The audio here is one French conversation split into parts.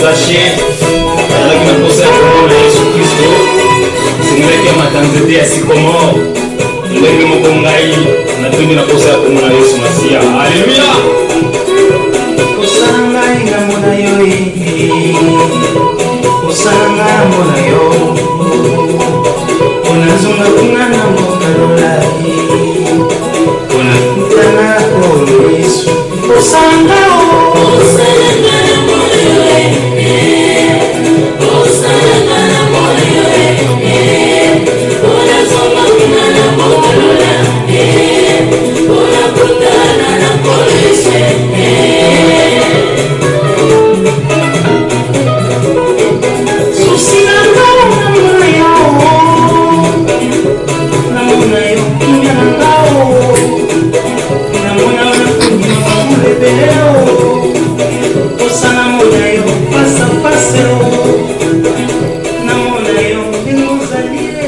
Zaché, avec ma posa de Jésus-Christ, c'est vrai que ma tante est ainsi comment, ndenge mokongai, na tuni na posa de mon Yesu Masia. Alléluia. Osanga ina mona yo, osanga mona yo, onazonga kuna na mokalola, onakutana kwa Yesu. Osanga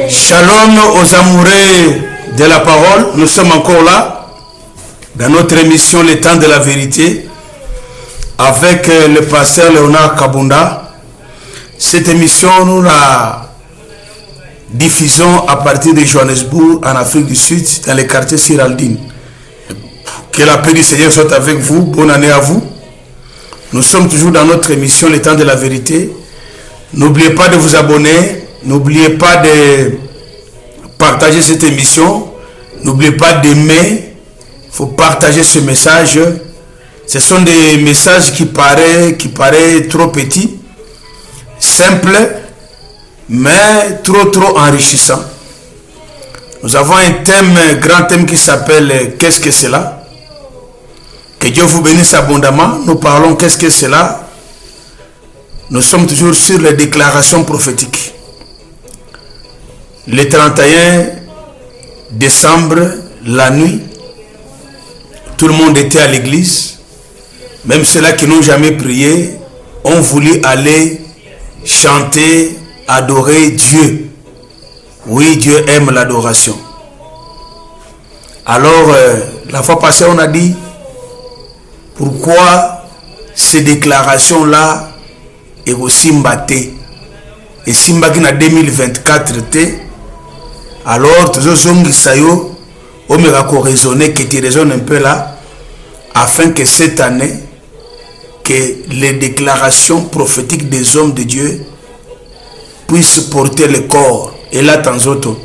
Shalom aux amoureux de la parole, nous sommes encore là dans notre émission Le Temps de la Vérité avec le pasteur Léonard Kabunda. Cette émission, nous la diffusons à partir de Johannesburg en Afrique du Sud, dans les quartiers Siraldine. Que la paix du Seigneur soit avec vous, bonne année à vous. Nous sommes toujours dans notre émission Le Temps de la Vérité. N'oubliez pas de vous abonner, n'oubliez pas de partager cette émission. N'oubliez pas d'aimer. Il faut partager ce message. Ce sont des messages qui paraissent trop petits, simples, mais trop enrichissants. Nous avons un thème, grand thème qui s'appelle « Qu'est-ce que c'est là ?» Que Dieu vous bénisse abondamment. Nous parlons « Qu'est-ce que c'est là ?» Nous sommes toujours sur les déclarations prophétiques. Le 31 décembre, la nuit, tout le monde était à l'église. Même ceux-là qui n'ont jamais prié ont voulu aller chanter, adorer Dieu. Oui, Dieu aime l'adoration. Alors, la fois passée, on a dit, pourquoi ces déclarations-là est aussi mbatté. Et si mbatté en 2024, alors, tous les gens qui sont on me raisonner, que tu raisonnes un peu là, afin que cette année, que les déclarations prophétiques des hommes de Dieu puissent porter le corps. Et là, tant d'autres.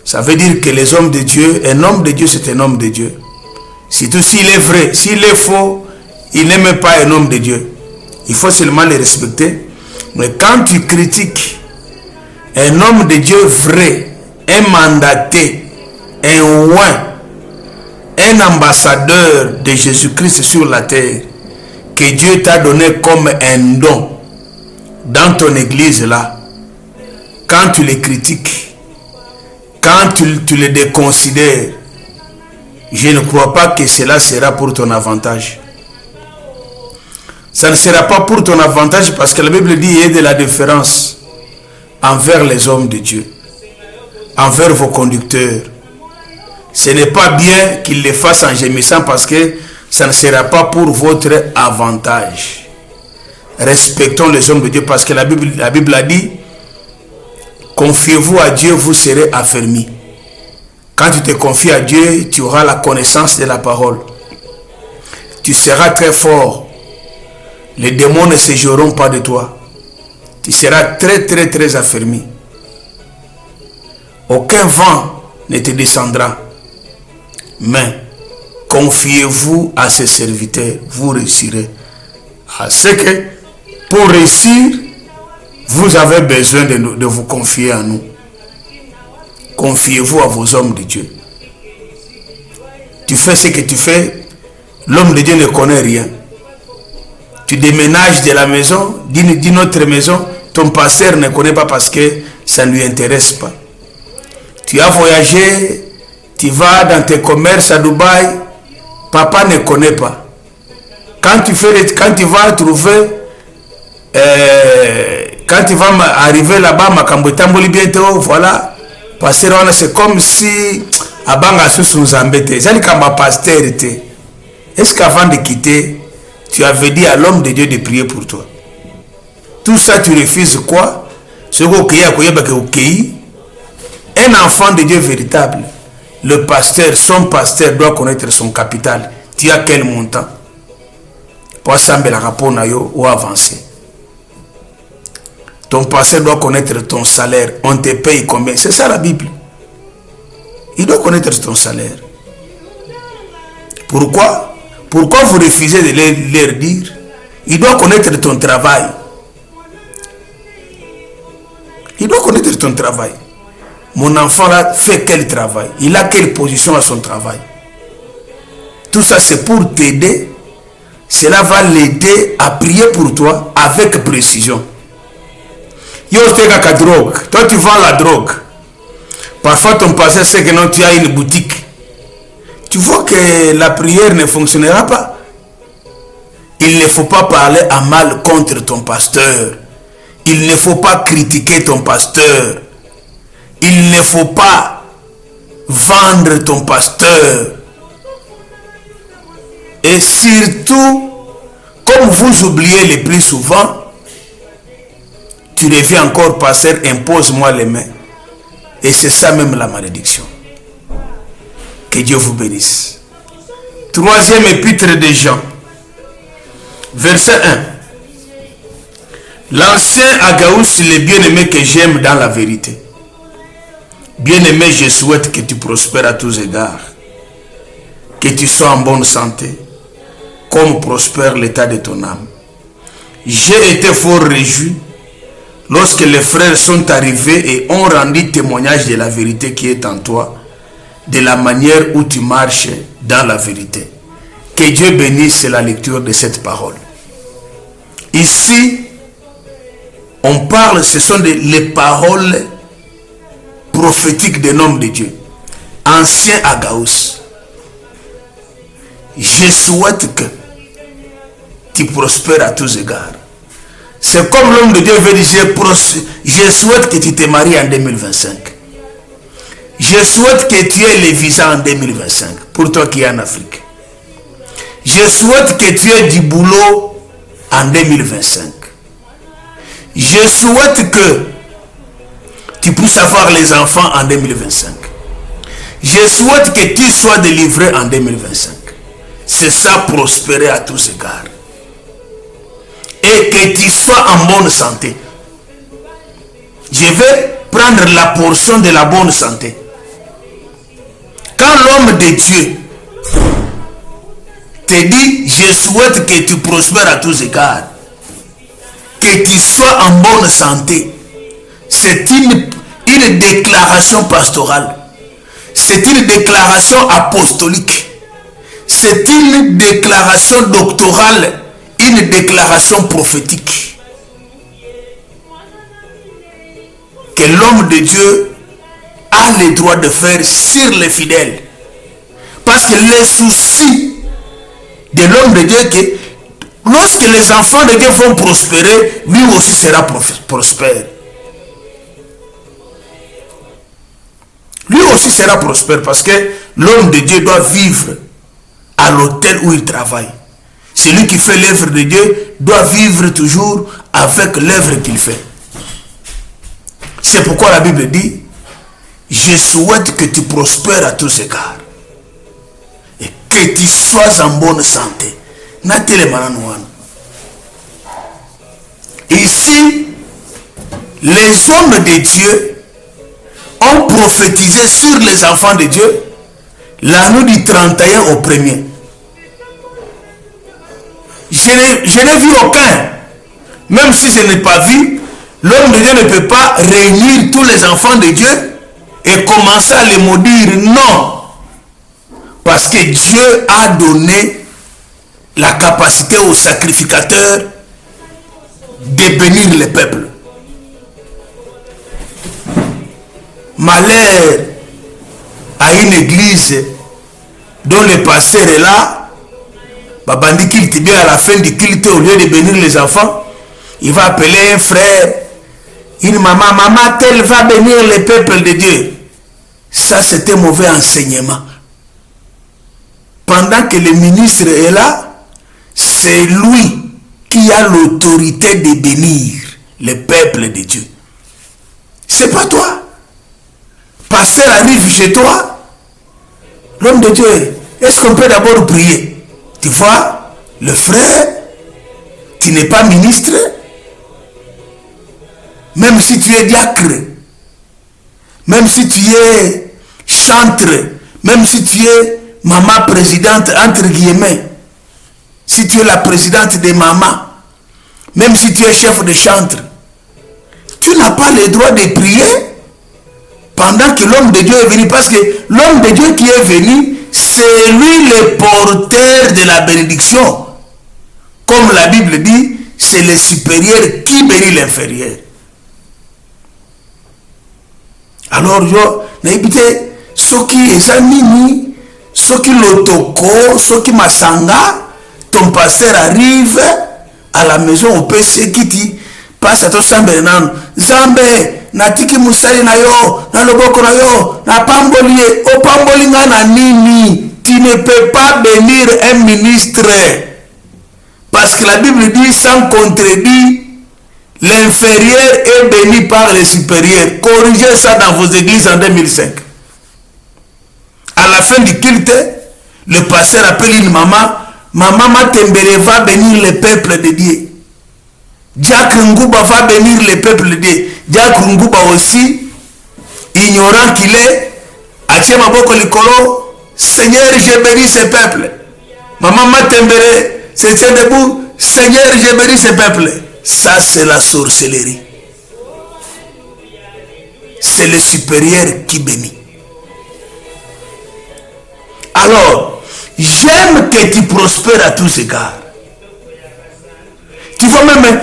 Ça veut dire que les hommes de Dieu, un homme de Dieu, c'est un homme de Dieu. Surtout s'il est vrai, s'il est faux, il n'aime pas un homme de Dieu. Il faut seulement le respecter. Mais quand tu critiques un homme de Dieu vrai, un mandaté, un oint, un ambassadeur de Jésus-Christ sur la terre, que Dieu t'a donné comme un don dans ton église là, quand tu les critiques, quand tu les déconsidères, je ne crois pas que cela sera pour ton avantage. Ça ne sera pas pour ton avantage parce que la Bible dit qu'il y a de la différence envers les hommes de Dieu, envers vos conducteurs. Ce n'est pas bien qu'ils le fassent en gémissant parce que ça ne sera pas pour votre avantage. Respectons les hommes de Dieu parce que la Bible a dit, confiez-vous à Dieu, vous serez affermis. Quand tu te confies à Dieu, tu auras la connaissance de la parole. Tu seras très fort. Les démons ne se joueront pas de toi. Tu seras très affermi. Aucun vent ne te descendra. Mais confiez-vous à ses serviteurs, vous réussirez. C'est que pour réussir, vous avez besoin de vous confier à nous. Confiez-vous à vos hommes de Dieu. Tu fais ce que tu fais, l'homme de Dieu ne connaît rien. Tu déménages de la maison, d'une autre maison, ton pasteur ne connaît pas parce que ça ne lui intéresse pas. Tu as voyagé, tu vas dans tes commerces à Dubaï, papa ne connaît pas. Quand tu vas trouver, quand tu vas arriver là-bas, voilà, c'est comme si abanga sous embêté. C'est comme ma pasteur était. Est-ce qu'avant de quitter, tu avais dit à l'homme de Dieu de prier pour toi? Tout ça, tu refuses quoi? Un enfant de Dieu véritable, le pasteur, son pasteur doit connaître son capital. Tu as quel montant? Pour assembler la rapport ou avancer. Ton pasteur doit connaître ton salaire. On te paye combien? C'est ça la Bible. Il doit connaître ton salaire. Pourquoi? Pourquoi vous refusez de leur dire? Il doit connaître ton travail. Il doit connaître ton travail. Mon enfant là fait quel travail? Il a quelle position à son travail? Tout ça c'est pour t'aider. Cela va l'aider à prier pour toi avec précision. Yo, c'est la drogue. Toi tu vends la drogue. Parfois ton pasteur sait que non, tu as une boutique. Tu vois que la prière ne fonctionnera pas. Il ne faut pas parler à mal contre ton pasteur. Il ne faut pas critiquer ton pasteur. Il ne faut pas vendre ton pasteur. Et surtout, comme vous oubliez le plus souvent, tu deviens encore pasteur, impose-moi les mains. Et c'est ça même la malédiction. Que Dieu vous bénisse. Troisième épître de Jean, verset 1. L'ancien Agaus, le bien-aimé que j'aime dans la vérité. Bien-aimé, je souhaite que tu prospères à tous égards, que tu sois en bonne santé, comme prospère l'état de ton âme. J'ai été fort réjoui lorsque les frères sont arrivés et ont rendu témoignage de la vérité qui est en toi, de la manière où tu marches dans la vérité. Que Dieu bénisse la lecture de cette parole. Ici, on parle, ce sont les paroles prophétiques d'un homme de Dieu, ancien Agaus. Je souhaite que tu prospères à tous égards. C'est comme l'homme de Dieu veut dire, je souhaite que tu te maries en 2025. Je souhaite que tu aies les visas en 2025, pour toi qui es en Afrique. Je souhaite que tu aies du boulot en 2025. Je souhaite que tu puisses avoir les enfants en 2025. Je souhaite que tu sois délivré en 2025. C'est ça, prospérer à tous égards. Et que tu sois en bonne santé. Je vais prendre la portion de la bonne santé. Quand l'homme de Dieu te dit, je souhaite que tu prospères à tous égards, que tu sois en bonne santé, c'est une déclaration pastorale, c'est une déclaration apostolique, c'est une déclaration doctorale, une déclaration prophétique que l'homme de Dieu a le droit de faire sur les fidèles. Parce que le souci de l'homme de Dieu est que lorsque les enfants de Dieu vont prospérer, lui aussi sera prospère. Lui aussi sera prospère parce que l'homme de Dieu doit vivre à l'hôtel où il travaille. Celui qui fait l'œuvre de Dieu doit vivre toujours avec l'œuvre qu'il fait. C'est pourquoi la Bible dit, je souhaite que tu prospères à tous égards et que tu sois en bonne santé. Ici, les hommes de Dieu ont prophétisé sur les enfants de Dieu la nuit du 31 au 1er. Je n'ai vu aucun. Même si je n'ai pas vu, l'homme de Dieu ne peut pas réunir tous les enfants de Dieu et commencer à les maudire. Non. Parce que Dieu a donné la capacité aux sacrificateurs de bénir le peuple. Malheur à une église dont le pasteur est là, Babandi culte bien à la fin du culte, au lieu de bénir les enfants, il va appeler un frère, une maman, maman telle va bénir le peuple de Dieu. Ça c'est un mauvais enseignement. Pendant que le ministre est là, c'est lui qui a l'autorité de bénir. le peuple de Dieu. C'est pas toi. Pasteur arrive chez toi. L'homme de Dieu, est-ce qu'on peut d'abord prier? Tu vois, le frère qui n'est pas ministre, même si tu es diacre, même si tu es chantre, même si tu es maman présidente, entre guillemets, si tu es la présidente des mamans, même si tu es chef de chantre, tu n'as pas le droit de prier pendant que l'homme de Dieu est venu, parce que l'homme de Dieu qui est venu, c'est lui le porteur de la bénédiction. Comme la Bible dit, c'est le supérieur qui bénit l'inférieur. Alors, yo, n'habitez, ceux qui examinent, ceux qui l'otoko, ceux qui masanga, ton pasteur arrive à la maison au PC qui dit, passe à ton chambre, Zambe, natiki musali na yo, na loboko na yo, na pambolie, o pambolinga na nini, tu ne peux pas bénir un ministre. Parce que la Bible dit, sans contredit, l'inférieur est béni par le supérieur. Corrigez ça dans vos églises en 2005. À la fin du culte, le pasteur appelle une maman. Maman Matembele va bénir le peuple de Dieu. Jack Ngouba va bénir le peuple de Dieu. Jack Ngouba aussi, ignorant qu'il est, Achema Boko Likolo, Seigneur, je bénis ce peuple. Maman Matembele se tient debout, Seigneur, je bénis ce peuple. Ça, c'est la sorcellerie. C'est le supérieur qui bénit. Alors, j'aime que tu prospères à tous égards. Tu vois même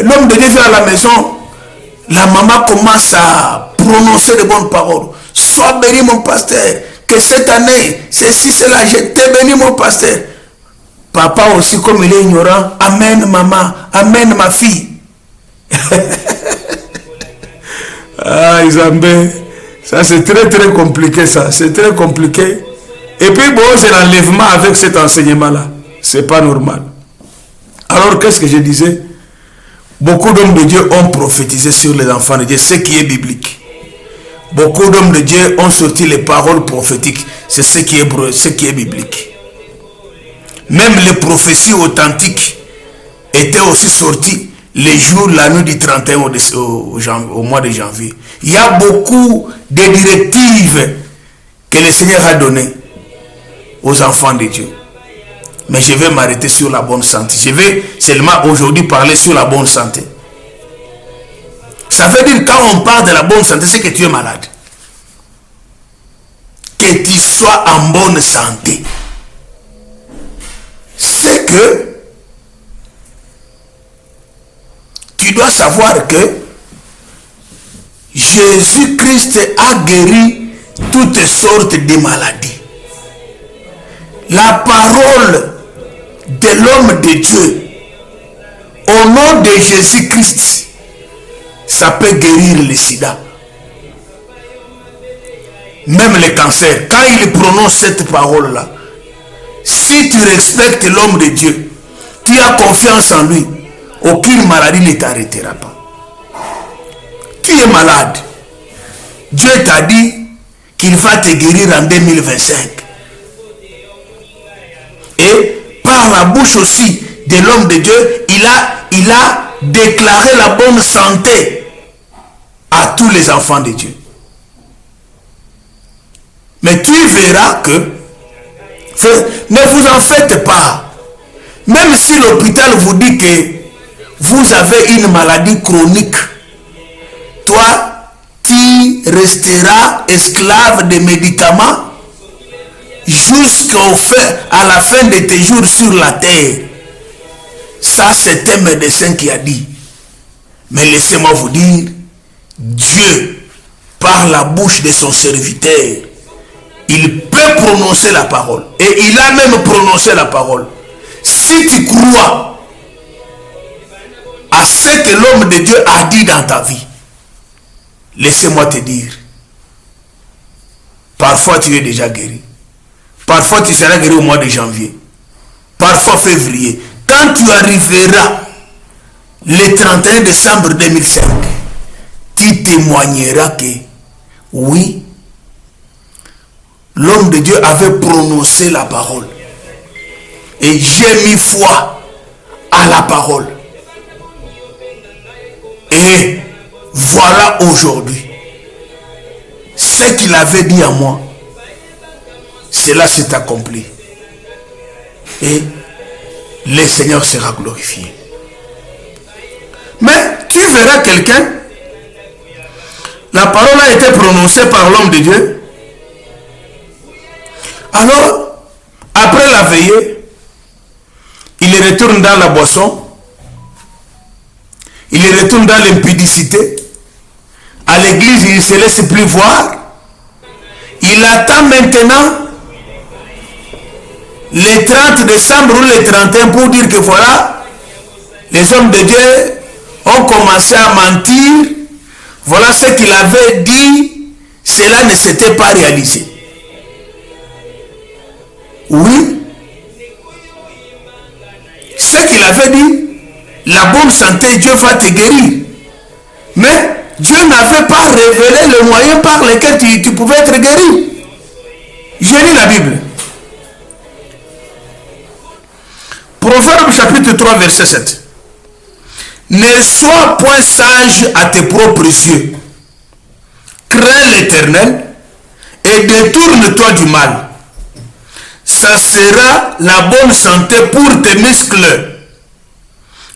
l'homme de Dieu vient à la maison, la maman commence à prononcer de bonnes paroles. Sois béni mon pasteur, que cette année, ceci, cela, je t'ai béni mon pasteur. Papa aussi, comme il est ignorant, amen maman, amen ma fille. Ah, Isambé, ça c'est très très compliqué ça, c'est très compliqué. Et puis bon, c'est l'enlèvement avec cet enseignement-là. C'est pas normal. Alors qu'est-ce que je disais? Beaucoup d'hommes de Dieu ont prophétisé sur les enfants de Dieu, ce qui est biblique. Beaucoup d'hommes de Dieu ont sorti les paroles prophétiques, c'est ce qui est biblique. Même les prophéties authentiques étaient aussi sorties les jours, la nuit du 31 au mois de janvier. Il y a beaucoup de directives que le Seigneur a données aux enfants de Dieu. Mais je vais m'arrêter sur la bonne santé. Je vais seulement aujourd'hui parler sur la bonne santé. Ça veut dire quand on parle de la bonne santé, c'est que tu es malade. Que tu sois en bonne santé. C'est que tu dois savoir que Jésus-Christ a guéri toutes sortes de maladies. La parole de l'homme de Dieu, au nom de Jésus-Christ, ça peut guérir le sida. Même le cancer, quand il prononce cette parole-là, si tu respectes l'homme de Dieu, tu as confiance en lui, aucune maladie ne t'arrêtera pas. Tu es malade. Dieu t'a dit qu'il va te guérir en 2025. Et par la bouche aussi de l'homme de Dieu, il a déclaré la bonne santé à tous les enfants de Dieu. Mais tu verras que ne vous en faites pas. Même si l'hôpital vous dit que vous avez une maladie chronique, toi, tu resteras esclave des médicaments à la fin de tes jours sur la terre. Ça, c'est un médecin qui a dit. Mais laissez-moi vous dire, Dieu, par la bouche de son serviteur, il peut prononcer la parole. Et il a même prononcé la parole. Si tu crois à ce que l'homme de Dieu a dit dans ta vie, laissez-moi te dire, parfois tu es déjà guéri. Parfois tu seras guéri au mois de janvier. Parfois février. Quand tu arriveras le 31 décembre 2005, tu témoigneras que oui, l'homme de Dieu avait prononcé la parole. Et j'ai mis foi à la parole. Et voilà aujourd'hui, ce qu'il avait dit à moi, cela s'est accompli. Et le Seigneur sera glorifié. Mais tu verras quelqu'un, la parole a été prononcée par l'homme de Dieu. Alors, après la veillée, il retourne dans la boisson, il retourne dans l'impudicité. À l'église, il ne se laisse plus voir. Il attend maintenant le 30 décembre ou le 31 pour dire que voilà, les hommes de Dieu ont commencé à mentir. Voilà ce qu'il avait dit, cela ne s'était pas réalisé. Oui, ce qu'il avait dit, la bonne santé, Dieu va te guérir. Mais Dieu n'avait pas révélé le moyen par lequel tu pouvais être guéri. Je lis la Bible. Proverbe chapitre 3 verset 7. Ne sois point sage à tes propres yeux. Crains l'Éternel et détourne-toi du mal. Ça sera la bonne santé pour tes muscles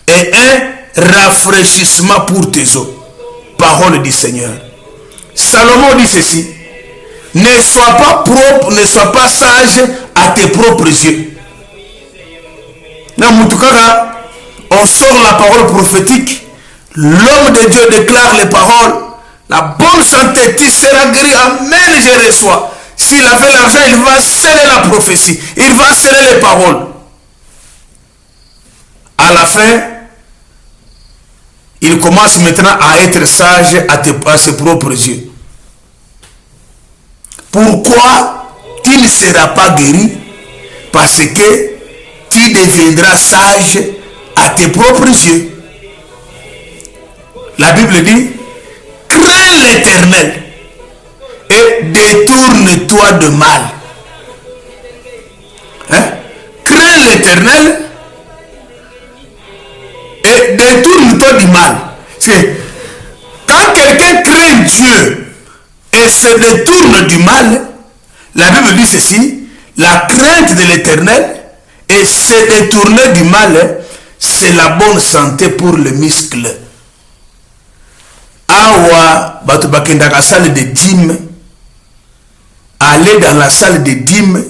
et un rafraîchissement pour tes os. Parole du Seigneur. Salomon dit ceci. Ne sois pas propre, ne sois pas sage à tes propres yeux. On sort la parole prophétique. L'homme de Dieu déclare les paroles. La bonne santé, tu seras guéri. Amen, je reçois. S'il avait l'argent, il va sceller la prophétie. Il va sceller les paroles. À la fin, il commence maintenant à être sage à ses propres yeux. Pourquoi tu ne seras pas guéri? Parce que tu deviendras sage à tes propres yeux. La Bible dit, crains l'Éternel et détourne-toi de mal. Crains l'Éternel et détourne-toi du mal. Quand quelqu'un craint Dieu et se détourne du mal, la Bible dit ceci, la crainte de l'Éternel et se détourner du mal, c'est la bonne santé pour le muscle. Awa, bato bakendaka salle de dîmes, aller dans la salle de dîmes,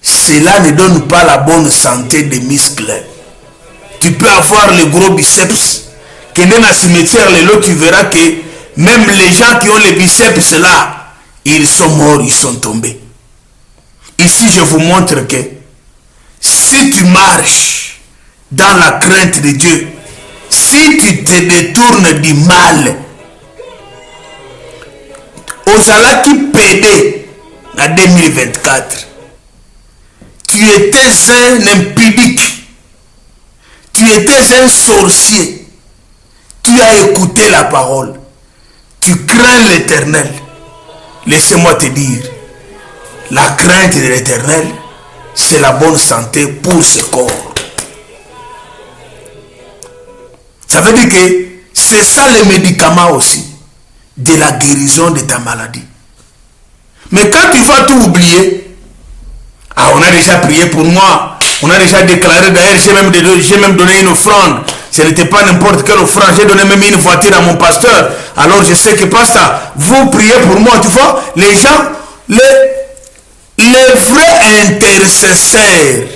cela ne donne pas la bonne santé des muscles. Tu peux avoir le gros biceps, que dans la cimetière, tu verras que même les gens qui ont les biceps là, ils sont morts, ils sont tombés. Ici, je vous montre que si tu marches dans la crainte de Dieu, si tu te détournes du mal, Ozalaki PD en 2024, tu étais un impudique, tu étais un sorcier, tu as écouté la parole, tu crains l'Éternel. Laissez-moi te dire, la crainte de l'Éternel, c'est la bonne santé pour ce corps. Ça veut dire que c'est ça le médicament aussi de la guérison de ta maladie. Mais quand tu vas tout oublier, on a déjà prié pour moi, on a déjà déclaré, d'ailleurs j'ai même donné une offrande. Ce n'était pas n'importe quelle offrande, j'ai donné même une voiture à mon pasteur. Alors je sais que pasteur, vous priez pour moi, tu vois, les gens, les vrais intercesseurs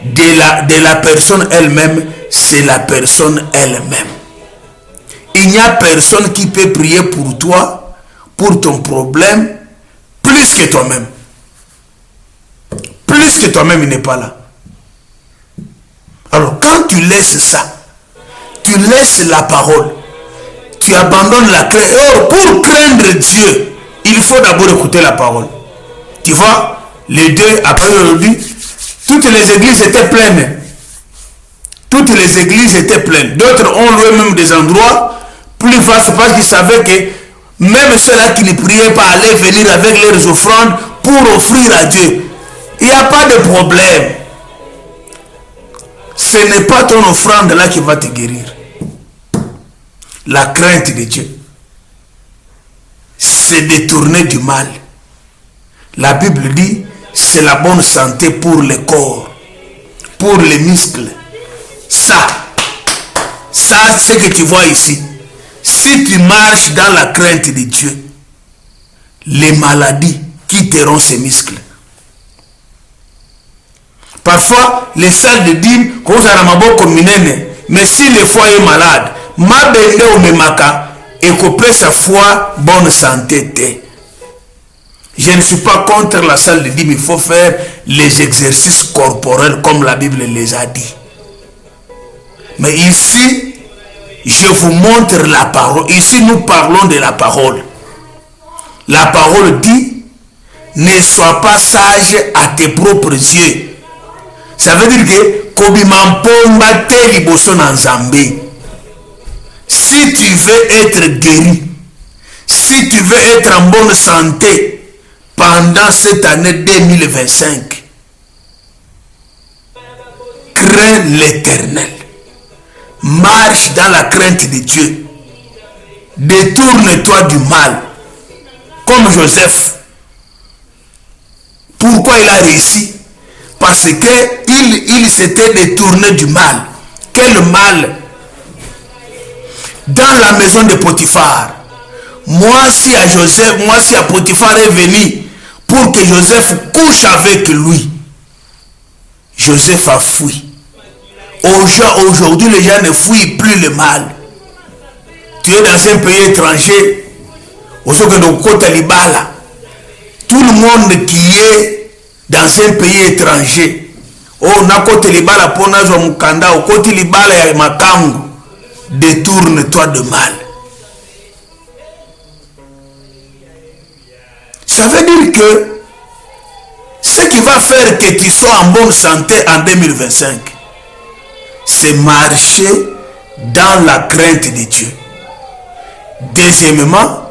de la personne elle-même, c'est la personne elle-même. Il n'y a personne qui peut prier pour toi, pour ton problème, plus que toi-même. Plus que toi-même, il n'est pas là. Alors, quand tu laisses ça, tu laisses la parole, tu abandonnes la crainte. Oh, pour craindre Dieu, il faut d'abord écouter la parole. Tu vois, les deux, après aujourd'hui, toutes les églises étaient pleines. toutes les églises étaient pleines. D'autres ont loué même des endroits plus vastes parce qu'ils savaient que même ceux-là qui ne priaient pas allaient venir avec leurs offrandes pour offrir à Dieu. Il n'y a pas de problème. Ce n'est pas ton offrande là qui va te guérir. La crainte de Dieu, c'est détourner du mal. La Bible dit, c'est la bonne santé pour le corps, pour les muscles. Ça, ce que tu vois ici. Si tu marches dans la crainte de Dieu, les maladies quitteront ces muscles. Parfois, les salles de dîmes, mais si le foie est malade, ma bende ou memaka, et qu'auprès sa foi, bonne santé. Je ne suis pas contre la salle de dîmes, il faut faire les exercices corporels comme la Bible les a dit. Mais ici, je vous montre la parole. Ici, nous parlons de la parole. La parole dit, ne sois pas sage à tes propres yeux. Ça veut dire que si tu veux être guéri, si tu veux être en bonne santé pendant cette année 2025, crains l'Éternel. Marche dans la crainte de Dieu. Détourne-toi du mal. Comme Joseph. Pourquoi il a réussi? Parce qu'il s'était détourné du mal. Quel mal? Dans la maison de Potiphar. Moi si à Potiphar est venu pour que Joseph couche avec lui, Joseph a fui. Aujourd'hui, les gens ne fuient plus le mal. Tu es dans un pays étranger, tout le monde qui est dans un pays étranger, détourne-toi de mal. Ça veut dire que ce qui va faire que tu sois en bonne santé en 2025, c'est marcher dans la crainte de Dieu. Deuxièmement,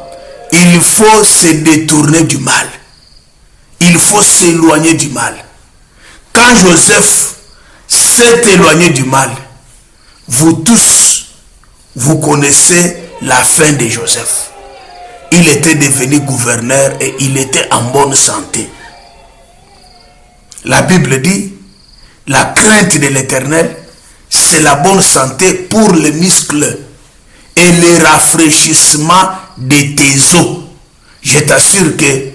il faut se détourner du mal. Il faut s'éloigner du mal. Quand Joseph s'est éloigné du mal, vous tous, vous connaissez la fin de Joseph. Il était devenu gouverneur et il était en bonne santé. La Bible dit, la crainte de l'Éternel, c'est la bonne santé pour les muscles et le rafraîchissement de tes os. Je t'assure que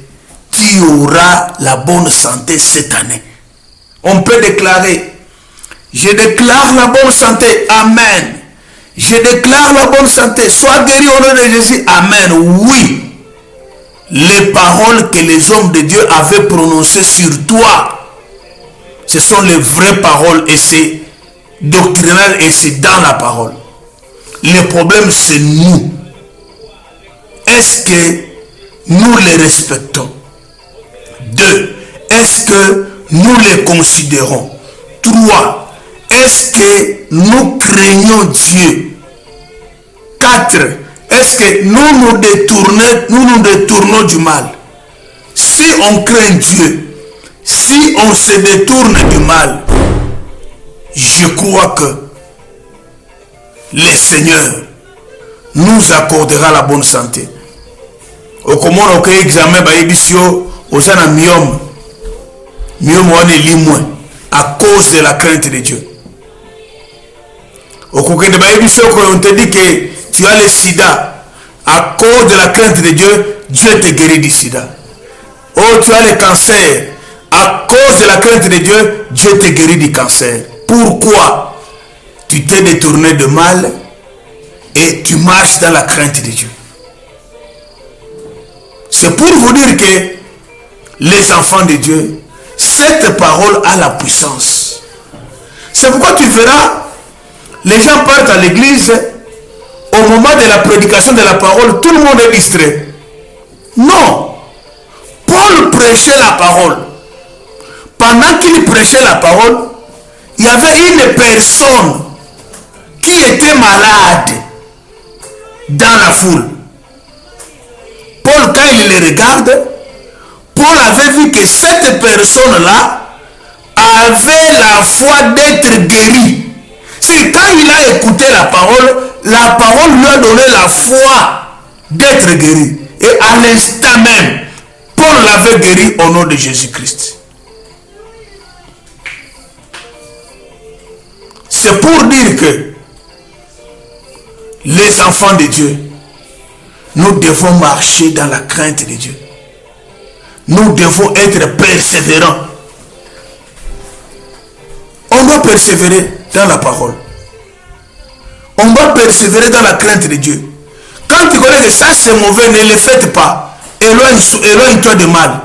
tu auras la bonne santé cette année. On peut déclarer, je déclare la bonne santé, amen. Je déclare la bonne santé, sois guéri au nom de Jésus, amen. Oui, les paroles que les hommes de Dieu avaient prononcées sur toi, ce sont les vraies paroles et c'est doctrinal et c'est dans la parole. Le problème c'est nous. Est-ce que nous les respectons? 2. Est-ce que nous les considérons? 3. Est-ce que nous craignons Dieu? 4. Est-ce que nous nous détournons du mal? Si on craint Dieu, si on se détourne du mal, je crois que le Seigneur nous accordera la bonne santé. Au comment on a examen aux myome à cause de la crainte de Dieu. Au on te dit que tu as le sida à cause de la crainte de Dieu, Dieu te guérit du sida. Oh, tu as le cancer à cause de la crainte de Dieu, Dieu te guérit du cancer. Pourquoi? Tu t'es détourné de mal et tu marches dans la crainte de Dieu. C'est pour vous dire que les enfants de Dieu, cette parole a la puissance. C'est pourquoi tu verras, les gens partent à l'église, au moment de la prédication de la parole, tout le monde est distrait. Non. Paul prêchait la parole. Pendant qu'il prêchait la parole, il y avait une personne qui étaient malades dans la foule. Paul, quand il les regarde, Paul avait vu que cette personne-là avait la foi d'être guérie. C'est quand il a écouté la parole lui a donné la foi d'être guéri. Et à l'instant même, Paul l'avait guéri au nom de Jésus-Christ. C'est pour dire que les enfants de Dieu, nous devons marcher dans la crainte de Dieu. Nous devons être persévérants. On doit persévérer dans la parole. On doit persévérer dans la crainte de Dieu. Quand tu connais que ça c'est mauvais, ne le faites pas. Éloigne-toi de mal.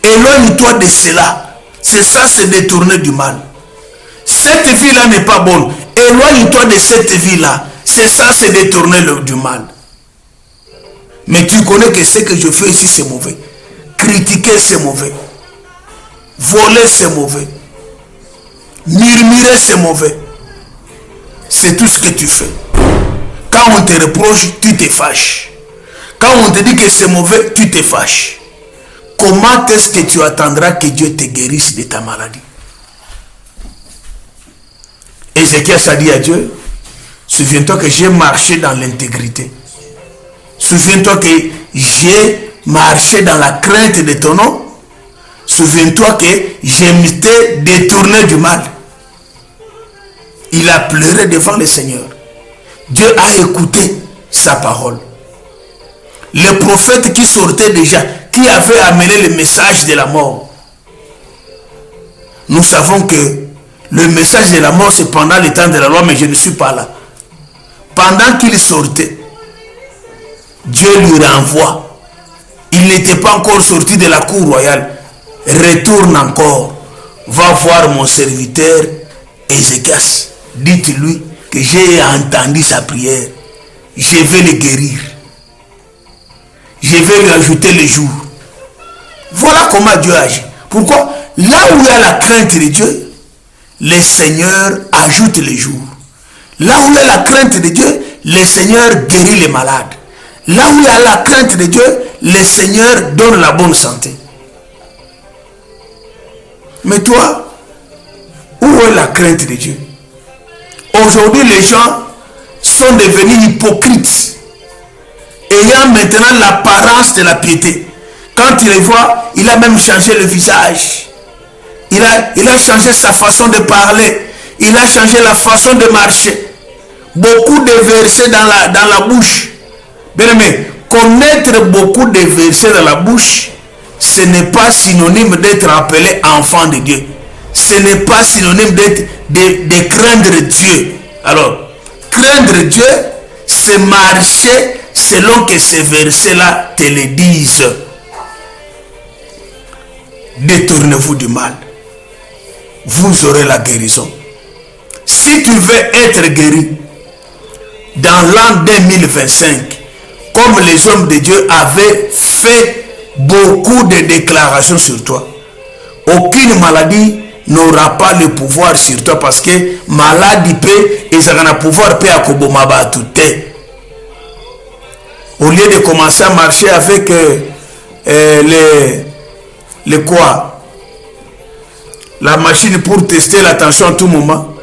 Éloigne-toi de cela. C'est ça, c'est détourner du mal. Cette vie-là n'est pas bonne. Éloigne-toi de cette vie-là. C'est ça, c'est détourner du mal. Mais tu connais que ce que je fais ici, c'est mauvais. Critiquer, c'est mauvais. Voler, c'est mauvais. Murmurer, c'est mauvais. C'est tout ce que tu fais. Quand on te reproche, tu te fâches. Quand on te dit que c'est mauvais, tu te fâches. Comment est-ce que tu attendras que Dieu te guérisse de ta maladie? Ézéchiel a dit à Dieu, souviens-toi que j'ai marché dans l'intégrité. Souviens-toi que j'ai marché dans la crainte de ton nom. Souviens-toi que j'ai m'étais détourné du mal. Il a pleuré devant le Seigneur. Dieu a écouté sa parole. Le prophète qui sortait déjà, qui avait amené le message de la mort. Nous savons que le message de la mort, c'est pendant le temps de la loi, mais je ne suis pas là. Pendant qu'il sortait, Dieu lui renvoie. Il n'était pas encore sorti de la cour royale. Retourne encore. Va voir mon serviteur Ézéchias. Dites-lui que j'ai entendu sa prière. Je vais le guérir. Je vais lui ajouter les jours. Voilà comment Dieu agit. Pourquoi? Là où il y a la crainte de Dieu, le Seigneur ajoute les jours. Là où il y a la crainte de Dieu, le Seigneur guérit les malades. Là où il y a la crainte de Dieu, le Seigneur donne la bonne santé. Mais toi, où est la crainte de Dieu? Aujourd'hui, les gens sont devenus hypocrites, ayant maintenant l'apparence de la piété. Quand tu les vois, il a même changé le visage. Il a changé sa façon de parler. Il a changé la façon de marcher. Beaucoup de versets dans la bouche. Bien aimé, connaître beaucoup de versets dans la bouche, ce n'est pas synonyme d'être appelé enfant de Dieu. Ce n'est pas synonyme de craindre Dieu. Alors, craindre Dieu, c'est marcher selon que ces versets-là te le disent. Détournez-vous du mal. Vous aurez la guérison. Si tu veux être guéri dans l'an 2025, comme les hommes de Dieu avaient fait beaucoup de déclarations sur toi, aucune maladie n'aura pas le pouvoir sur toi, parce que maladie peut et ça a pouvoir peut à tout. Au lieu de commencer à marcher avec les quoi, la machine pour tester la tension à tout moment,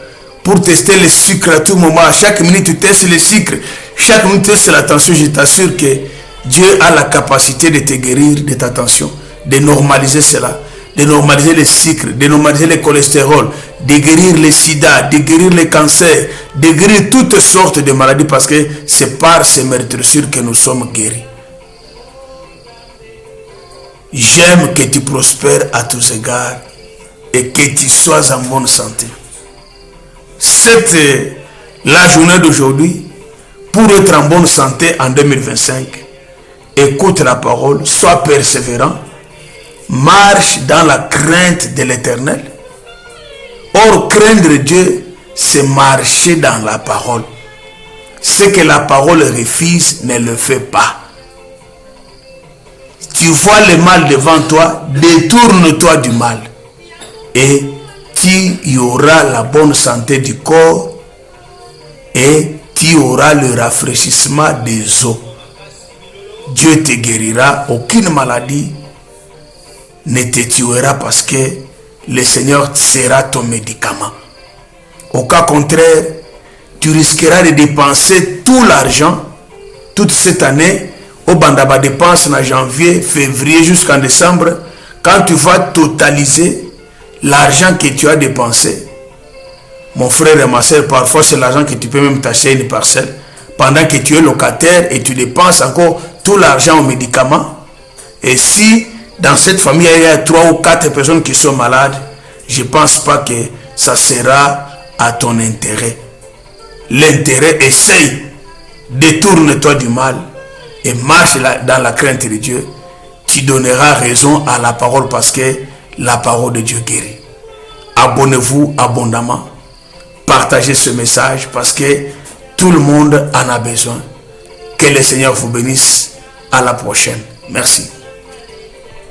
pour tester le sucre à tout moment, à chaque minute tu testes le sucre, chaque minute tu testes la tension, je t'assure que Dieu a la capacité de te guérir de ta tension, de normaliser cela, de normaliser le sucre, de normaliser le cholestérol, de guérir le sida, de guérir le cancer, de guérir toutes sortes de maladies, parce que c'est par ces meurtrissures que nous sommes guéris. J'aime que tu prospères à tous égards et que tu sois en bonne santé. C'est la journée d'aujourd'hui. Pour être en bonne santé en 2025, écoute la parole, sois persévérant, marche dans la crainte de l'Éternel. Or, craindre Dieu, c'est marcher dans la parole. Ce que la parole refuse, ne le fais pas. Tu vois le mal devant toi, détourne-toi du mal. Et tu y auras la bonne santé du corps et tu auras le rafraîchissement des eaux. Dieu te guérira, aucune maladie ne te tuera parce que le Seigneur sera ton médicament. Au cas contraire, tu risqueras de dépenser tout l'argent toute cette année au bandaba dépense en janvier, février jusqu'en décembre. Quand tu vas totaliser l'argent que tu as dépensé, mon frère et ma soeur, parfois c'est l'argent que tu peux même t'acheter une parcelle pendant que tu es locataire et tu dépenses encore tout l'argent aux médicaments. Et si dans cette famille il y a 3 ou 4 personnes qui sont malades, je ne pense pas que ça sera à ton intérêt. L'intérêt, essaye, détourne-toi du mal et marche dans la crainte de Dieu. Tu donneras raison à la parole parce que la parole de Dieu guérit. Abonnez-vous abondamment. Partagez ce message parce que tout le monde en a besoin. Que le Seigneur vous bénisse. À la prochaine. Merci.